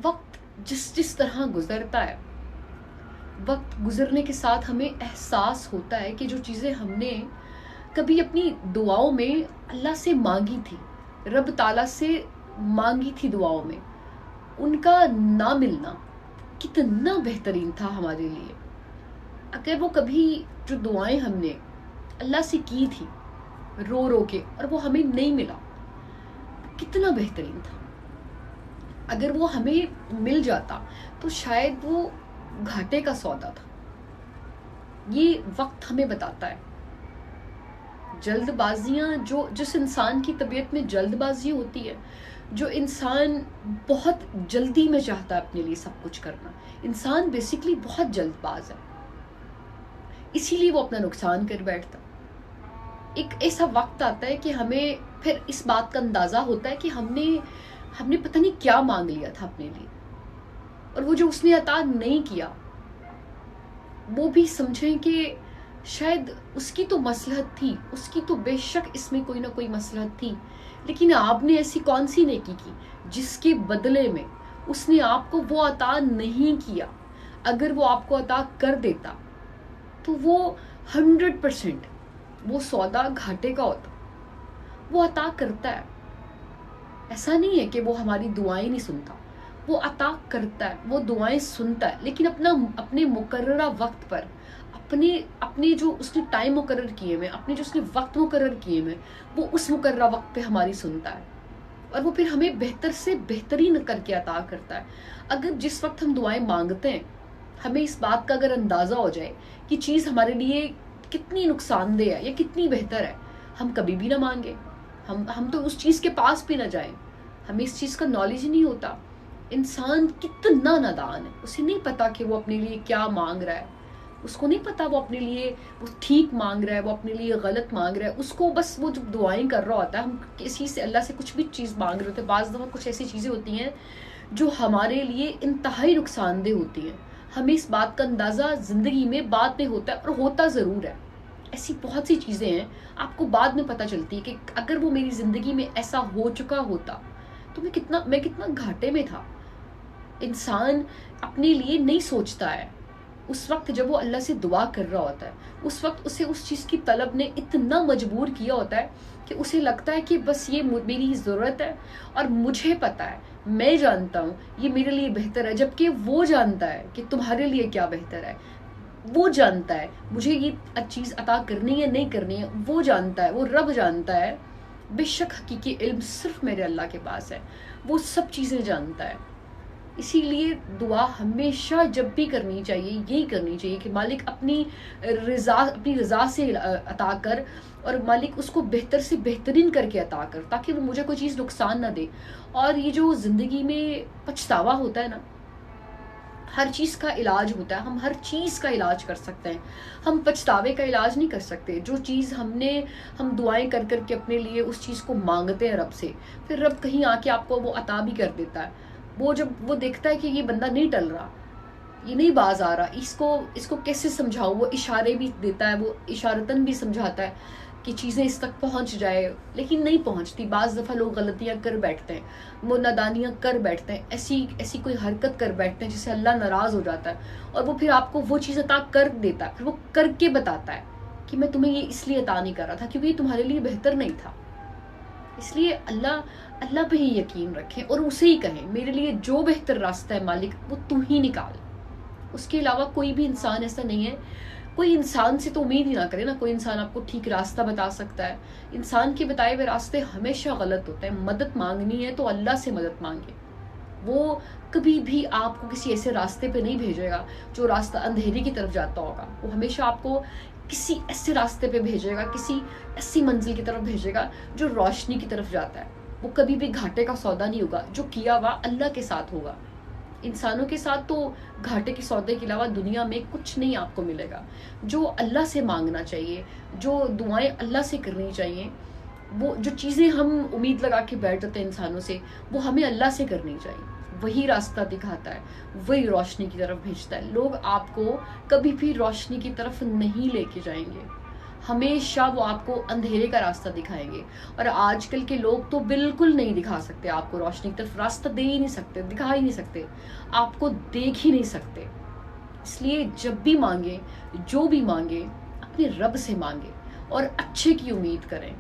وقت جس جس طرح گزرتا ہے، وقت گزرنے کے ساتھ ہمیں احساس ہوتا ہے کہ جو چیزیں ہم نے کبھی اپنی دعاؤں میں اللہ سے مانگی تھی، رب تعالیٰ سے مانگی تھی دعاؤں میں، ان کا نہ ملنا کتنا بہترین تھا ہمارے لیے۔ اگر وہ کبھی جو دعائیں ہم نے اللہ سے کی تھی رو رو کے اور وہ ہمیں نہیں ملا، کتنا بہترین تھا۔ اگر وہ ہمیں مل جاتا تو شاید وہ گھاٹے کا سودا تھا۔ یہ وقت ہمیں بتاتا ہے۔ جلد بازیاں، جس انسان کی طبیعت میں جلد بازی ہوتی ہے، جو انسان بہت جلدی میں چاہتا ہے اپنے لیے سب کچھ کرنا، انسان بیسیکلی بہت جلد باز ہے، اسی لیے وہ اپنا نقصان کر بیٹھتا۔ ایک ایسا وقت آتا ہے کہ ہمیں پھر اس بات کا اندازہ ہوتا ہے کہ ہم نے پتہ نہیں کیا مانگ لیا تھا اپنے لیے، اور وہ جو اس نے عطا نہیں کیا، وہ بھی سمجھیں کہ شاید اس کی تو مصلحت تھی، اس کی تو بے شک اس میں کوئی نہ کوئی مصلحت تھی، لیکن آپ نے ایسی کون سی نیکی کی جس کے بدلے میں اس نے آپ کو وہ عطا نہیں کیا؟ اگر وہ آپ کو عطا کر دیتا تو وہ 100% وہ سودا گھاٹے کا ہوتا۔ وہ عطا کرتا ہے، ایسا نہیں ہے کہ وہ ہماری دعائیں نہیں سنتا، وہ عطا کرتا ہے، وہ دعائیں سنتا ہے، لیکن اپنے مقررہ وقت پر، اپنے جو اس نے ٹائم مقرر کیے ہوئے، اپنے جو اس نے وقت مقرر کیے ہوئے، وہ اس مقررہ وقت پہ ہماری سنتا ہے، اور وہ پھر ہمیں بہتر سے بہترین کر کے عطا کرتا ہے۔ اگر جس وقت ہم دعائیں مانگتے ہیں ہمیں اس بات کا اگر اندازہ ہو جائے کہ چیز ہمارے لیے کتنی نقصان دہ ہے یا کتنی بہتر ہے، ہم کبھی بھی نہ مانگیں، ہم تو اس چیز کے پاس بھی نہ جائیں۔ ہمیں اس چیز کا نالج ہی نہیں ہوتا۔ انسان کتنا نادان ہے، اسے نہیں پتا کہ وہ اپنے لیے کیا مانگ رہا ہے، اس کو نہیں پتا وہ اپنے لیے وہ ٹھیک مانگ رہا ہے، وہ اپنے لیے غلط مانگ رہا ہے۔ اس کو بس وہ جب دعائیں کر رہا ہوتا ہے، ہم کسی سے اللہ سے کچھ بھی چیز مانگ رہے ہوتے ہیں، بعض دفعہ کچھ ایسی چیزیں ہوتی ہیں جو ہمارے لیے انتہائی نقصان دہ ہوتی ہیں۔ ہمیں اس بات کا اندازہ زندگی میں بعد میں ہوتا ہے، اور ہوتا ضرور ہے۔ ایسی بہت سی چیزیں ہیں آپ کو بعد میں پتہ چلتی ہے کہ اگر وہ میری زندگی میں ایسا ہو چکا ہوتا تو میں کتنا گھاٹے میں تھا۔ انسان اپنے لیے نہیں سوچتا ہے۔ اس وقت جب وہ اللہ سے دعا کر رہا ہوتا ہے، اس وقت اسے اس چیز کی طلب نے اتنا مجبور کیا ہوتا ہے کہ اسے لگتا ہے کہ بس یہ میری ضرورت ہے، اور مجھے پتا ہے، میں جانتا ہوں یہ میرے لیے بہتر ہے، جبکہ وہ جانتا ہے کہ تمہارے لیے کیا بہتر ہے۔ وہ جانتا ہے مجھے یہ چیز عطا کرنی ہے نہیں کرنی ہے، وہ جانتا ہے، وہ رب جانتا ہے۔ بے شک حقیقی علم صرف میرے اللہ کے پاس ہے، وہ سب چیزیں جانتا ہے۔ اسی لیے دعا ہمیشہ جب بھی کرنی چاہیے یہی کرنی چاہیے کہ مالک اپنی رضا سے عطا کر، اور مالک اس کو بہتر سے بہترین کر کے عطا کر، تاکہ وہ مجھے کوئی چیز نقصان نہ دے۔ اور یہ جو زندگی میں پچھتاوا ہوتا ہے نا، ہر چیز کا علاج ہوتا ہے، ہم ہر چیز کا علاج کر سکتے ہیں، ہم پچھتاوے کا علاج نہیں کر سکتے۔ جو چیز ہم دعائیں کر کر کے اپنے لیے اس چیز کو مانگتے ہیں رب سے، پھر رب کہیں آ کے آپ کو وہ عطا بھی کر دیتا ہے۔ وہ جب وہ دیکھتا ہے کہ یہ بندہ نہیں ٹل رہا، یہ نہیں باز آ رہا، اس کو کیسے سمجھاؤ، وہ اشارے بھی دیتا ہے، وہ اشارتاً بھی سمجھاتا ہے کہ چیزیں اس تک پہنچ جائے، لیکن نہیں پہنچتی۔ بعض دفعہ لوگ غلطیاں کر بیٹھتے ہیں، وہ نادانیاں کر بیٹھتے ہیں، ایسی کوئی حرکت کر بیٹھتے ہیں جس سے اللہ ناراض ہو جاتا ہے، اور وہ پھر آپ کو وہ چیز عطا کر دیتا ہے، پھر وہ کر کے بتاتا ہے کہ میں تمہیں یہ اس لیے عطا نہیں کر رہا تھا کیونکہ یہ تمہارے لیے بہتر نہیں تھا۔ اس لیے اللہ پہ ہی یقین رکھیں، اور اسے ہی کہیں میرے لیے جو بہتر راستہ ہے مالک وہ تو ہی نکال۔ اس کے علاوہ کوئی بھی انسان ایسا نہیں ہے، کوئی انسان سے تو امید ہی نہ کرے نا، کوئی انسان آپ کو ٹھیک راستہ بتا سکتا ہے؟ انسان کے بتائے ہوئے راستے ہمیشہ غلط ہوتے ہیں۔ مدد مانگنی ہے تو اللہ سے مدد مانگے، وہ کبھی بھی آپ کو کسی ایسے راستے پہ نہیں بھیجے گا جو راستہ اندھیری کی طرف جاتا ہوگا۔ وہ ہمیشہ آپ کو کسی ایسے راستے پہ بھیجے گا، کسی ایسی منزل کی طرف بھیجے گا جو روشنی کی طرف جاتا ہے۔ وہ کبھی بھی گھاٹے کا سودا نہیں ہوگا، جو کیا ہوا اللہ کے ساتھ ہوگا۔ انسانوں کے ساتھ تو گھاٹے کے سودے کے علاوہ دنیا میں کچھ نہیں آپ کو ملے گا۔ جو اللہ سے مانگنا چاہیے، جو دعائیں اللہ سے کرنی چاہیے، وہ جو چیزیں ہم امید لگا کے بیٹھ جاتے ہیں انسانوں سے، وہ ہمیں اللہ سے کرنی چاہیے۔ وہی راستہ دکھاتا ہے، وہی روشنی کی طرف بھیجتا ہے۔ لوگ آپ کو کبھی بھی روشنی کی طرف نہیں لے کے جائیں گے، ہمیشہ وہ آپ کو اندھیرے کا راستہ دکھائیں گے. اور آج کل کے لوگ تو بالکل نہیں دکھا سکتے آپ کو روشنی کی طرف، راستہ دے ہی نہیں سکتے، دکھا ہی نہیں سکتے، آپ کو دیکھ ہی نہیں سکتے. اس لیے جب بھی مانگیں، جو بھی مانگیں، اپنے رب سے مانگیں اور اچھے کی امید کریں.